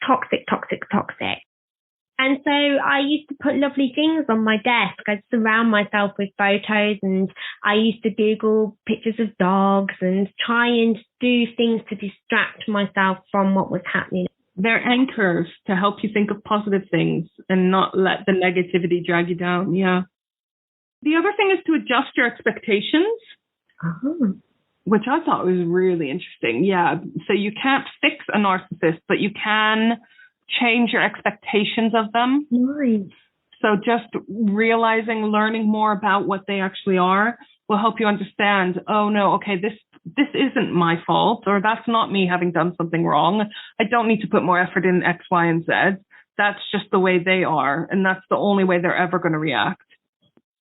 And so I used to put lovely things on my desk. I'd surround myself with photos, and I used to Google pictures of dogs and try and do things to distract myself from what was happening. They're anchors to help you think of positive things and not let the negativity drag you down. Yeah. The other thing is to adjust your expectations, which I thought was really interesting. Yeah. So you can't fix a narcissist, but you can change your expectations of them. Nice. So just learning more about what they actually are will help you understand, oh no, okay, this isn't my fault, or that's not me having done something wrong. I don't need to put more effort in X, Y, and Z. That's just the way they are, and that's the only way they're ever going to react.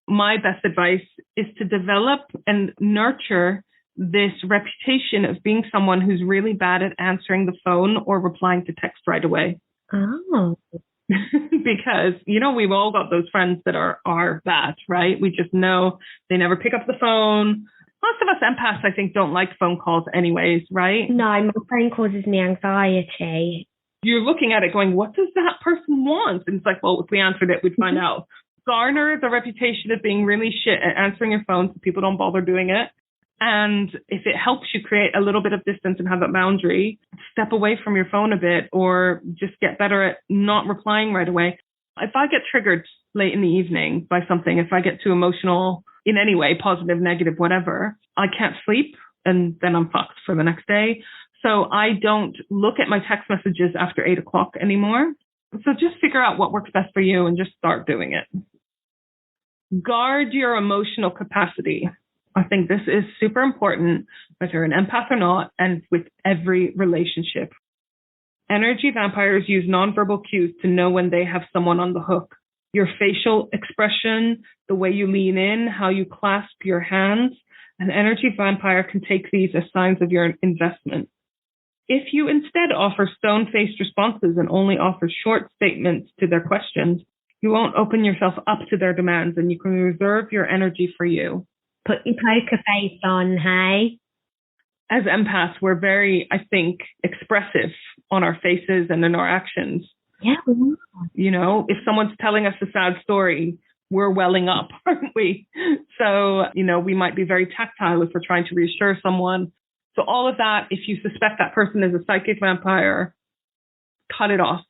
My best advice is to develop and nurture this reputation of being someone who's really bad at answering the phone or replying to text right away. Oh. Because, we've all got those friends that are that, right? We just know they never pick up the phone. Most of us empaths, I think, don't like phone calls anyways, right? No, my phone causes me anxiety. You're looking at it going, what does that person want? And it's like, well, if we answered it, we'd find out. Garner the reputation of being really shit at answering your phone so people don't bother doing it. And if it helps you create a little bit of distance and have that boundary, step away from your phone a bit or just get better at not replying right away. If I get triggered late in the evening by something, if I get too emotional in any way, positive, negative, whatever, I can't sleep and then I'm fucked for the next day. So I don't look at my text messages after 8 o'clock anymore. So just figure out what works best for you and just start doing it. Guard your emotional capacity. I think this is super important, whether you're an empath or not, and with every relationship. Energy vampires use nonverbal cues to know when they have someone on the hook. Your facial expression, the way you lean in, how you clasp your hands, an energy vampire can take these as signs of your investment. If you instead offer stone-faced responses and only offer short statements to their questions, you won't open yourself up to their demands and you can reserve your energy for you. Put your poker face on, hey? As empaths, we're very, I think, expressive on our faces and in our actions. Yeah, we are. If someone's telling us a sad story, we're welling up, aren't we? So, we might be very tactile if we're trying to reassure someone. So all of that, if you suspect that person is a psychic vampire, cut it off.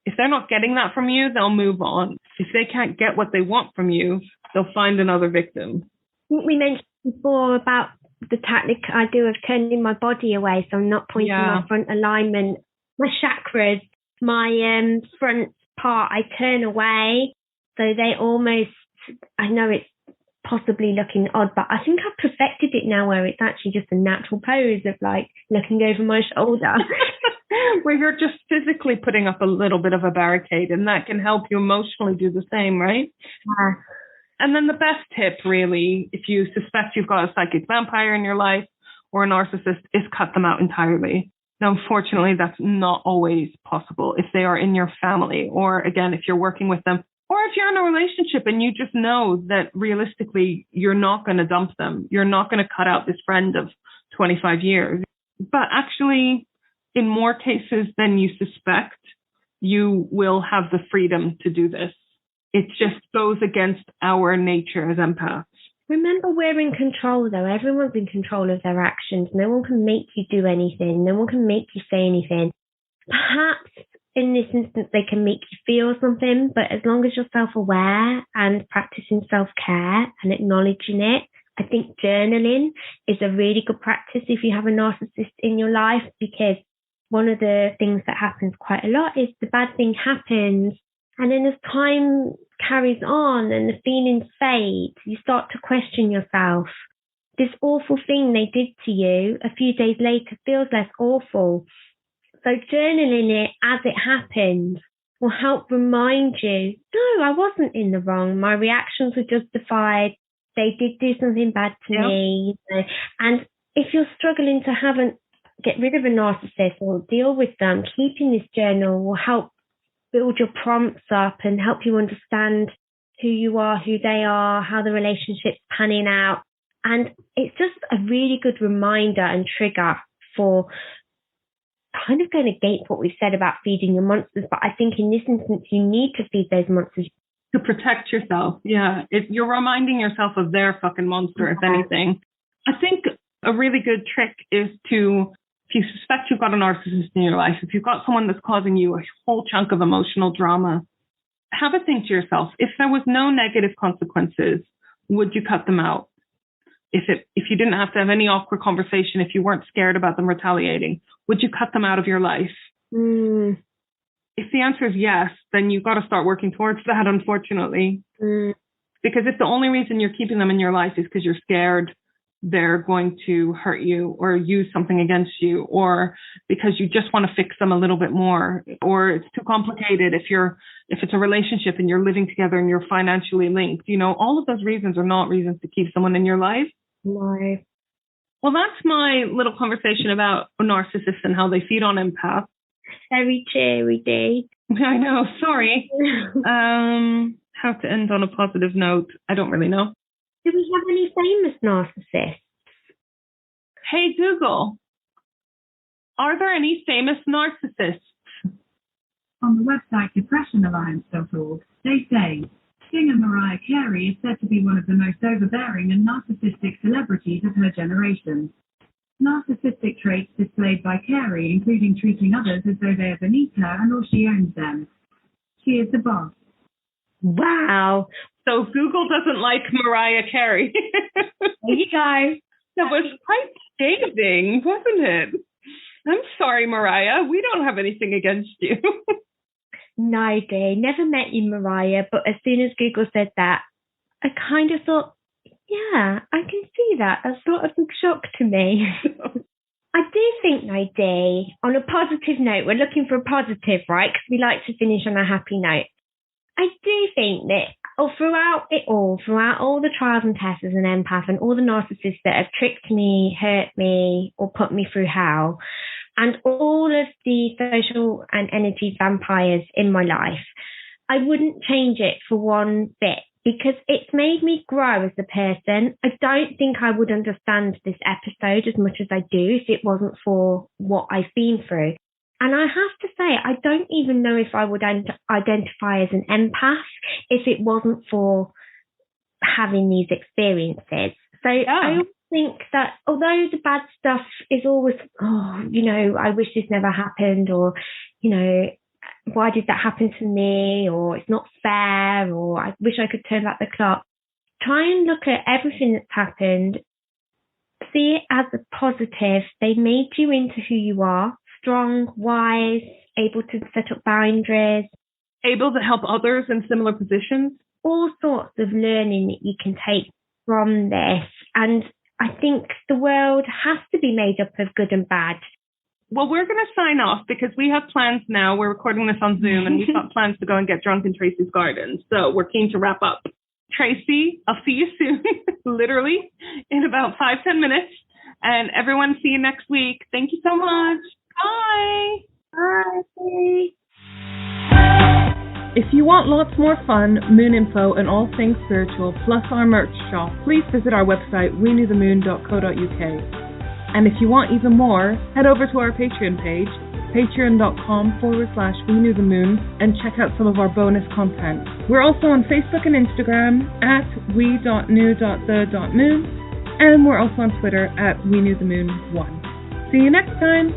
If they're not getting that from you, they'll move on. If they can't get what they want from you, they'll find another victim. We mentioned before about the tactic I do of turning my body away, so I'm not pointing my front alignment, my chakras, my front part, I turn away. So they almost, I know it's possibly looking odd, but I think I've perfected it now where it's actually just a natural pose of like looking over my shoulder. Where you're just physically putting up a little bit of a barricade, and that can help you emotionally do the same, right? Yeah. And then the best tip, really, if you suspect you've got a psychic vampire in your life or a narcissist, is cut them out entirely. Now, unfortunately, that's not always possible if they are in your family, or again, if you're working with them, or if you're in a relationship and you just know that realistically, you're not going to dump them. You're not going to cut out this friend of 25 years. But actually, in more cases than you suspect, you will have the freedom to do this. It just goes against our nature as empaths. Remember, we're in control, though. Everyone's in control of their actions. No one can make you do anything. No one can make you say anything. Perhaps in this instance, they can make you feel something, but as long as you're self-aware and practicing self-care and acknowledging it, I think journaling is a really good practice if you have a narcissist in your life, because one of the things that happens quite a lot is the bad thing happens, and then as time carries on and the feelings fade, you start to question yourself. This awful thing they did to you a few days later feels less awful. So journaling it as it happened will help remind you, no, I wasn't in the wrong. My reactions were justified. They did do something bad to me. You know? And if you're struggling to get rid of a narcissist or deal with them, keeping this journal will help build your prompts up and help you understand who you are, who they are, how the relationship's panning out. And it's just a really good reminder and trigger for kind of going against what we've said about feeding your monsters. But I think in this instance, you need to feed those monsters. To protect yourself. Yeah. You're reminding yourself of their fucking monster, if anything. I think a really good trick is to, if you suspect you've got a narcissist in your life, if you've got someone that's causing you a whole chunk of emotional drama, have a think to yourself, if there was no negative consequences, would you cut them out? If you didn't have to have any awkward conversation, if you weren't scared about them retaliating, would you cut them out of your life? If the answer is yes, then you've got to start working towards that, unfortunately. Because if the only reason you're keeping them in your life is because you're scared they're going to hurt you or use something against you, or because you just want to fix them a little bit more, or it's too complicated if it's a relationship and you're living together and you're financially linked, all of those reasons are not reasons to keep someone in your life. No. Well, that's my little conversation about narcissists and how they feed on empaths. Very cheery day. I know, sorry. How to end on a positive note, I don't really know. Do we have any famous narcissists? Hey, Google, are there any famous narcissists? On the website depressionalliance.org, they say, singer Mariah Carey is said to be one of the most overbearing and narcissistic celebrities of her generation. Narcissistic traits displayed by Carey, including treating others as though they are beneath her and or she owns them. She is the boss. Wow. So Google doesn't like Mariah Carey. There you go. That was quite scathing, wasn't it? I'm sorry, Mariah. We don't have anything against you. No, dear. Never met you, Mariah. But as soon as Google said that, I kind of thought, yeah, I can see that. That's not a big shock to me. I do think, though, Dee, on a positive note, we're looking for a positive, right? Because we like to finish on a happy note. I do think that throughout all the trials and tests as an empath and all the narcissists that have tricked me, hurt me, or put me through hell, and all of the social and energy vampires in my life, I wouldn't change it for one bit, because it's made me grow as a person. I don't think I would understand this episode as much as I do if it wasn't for what I've been through. And I have to say, I don't even know if I would identify as an empath if it wasn't for having these experiences. So I think that although the bad stuff is always, I wish this never happened, or, why did that happen to me, or it's not fair, or I wish I could turn back the clock. Try and look at everything that's happened, see it as a positive. They made you into who you are. Strong, wise, able to set up boundaries. Able to help others in similar positions. All sorts of learning that you can take from this. And I think the world has to be made up of good and bad. Well, we're going to sign off because we have plans now. We're recording this on Zoom and we've got plans to go and get drunk in Tracy's garden. So we're keen to wrap up. Tracy, I'll see you soon, literally, in about 5-10 minutes. And everyone, see you next week. Thank you so much. Bye. Bye. If you want lots more fun, moon info, and all things spiritual, plus our merch shop, please visit our website, weknewthemoon.co.uk. And if you want even more, head over to our Patreon page, patreon.com/weknewthemoon, and check out some of our bonus content. We're also on Facebook and Instagram at we.new.the.moon, and we're also on Twitter at weknewthemoon1. See you next time.